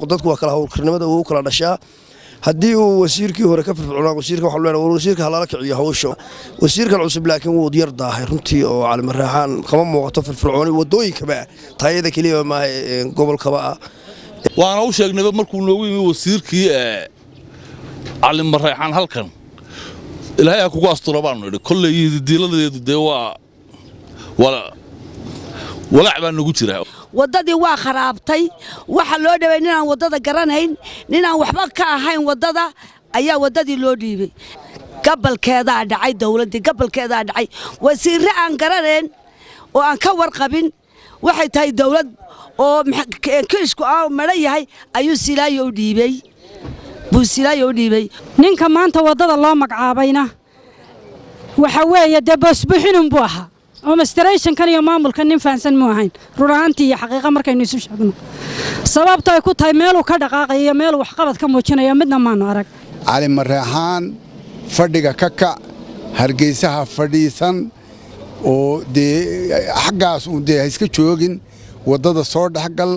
dadku waa kala hawlkarnimada uu kala dhashaa haddii uu wasiirkii hore ka firfircoonaa wasiirka waxa loo leeyahay wasiirka halala kiciyo hawsha wasiirkan cusub laakiin wuu yar daahay runtii oo Cali Marreexaan kama muuqato firfircooni wadooyinkaba taayada kaliya ma gobolkaba waana u sheegnay markuu noogu yimi wasiirkii Cali Marreexaan halkan ilaahay ku gaasturo baan nidhi kulay diiladeedu de wala baan nagu jiraa wadadii waa kharaabtay waxa loo dhaweey inaan wadada garanayn inaan waxba ka ahayn wadada ayaa wadadii loo dhiibay gabalkeeda dhacay dawladii gabalkeeda dhacay wasiirre aan garanayn oo aan ka warqabin waxay tahay dawlad oo kiishku mara yahay ayuu silaayo u dhiibay buusilaayo u dhiibay ninka maanta wadada loo magacaabayna waxa weeye dabasbuxinun buu ahaa administration kan iyo maamulka nin faansan ma ahayn ruraantii xaqiiqo markaynu isu sheegno sababta ay ku tahay meel uu ka dhaqaaqay iyo meel wax qabad ka muujinaya midna maanu arag Cali Marreexaan fadhiga ka hargeysaha fadhiisan oo xaggaas uu iska joogin wadada soo dhaxgal